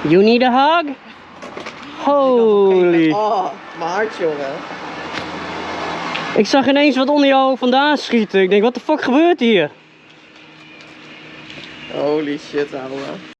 You need a hug? Holy. Oh, mijn hart, jongen. Ik zag ineens wat onder jou vandaan schieten. Ik denk, wat de fuck gebeurt hier? Holy shit, ouwe.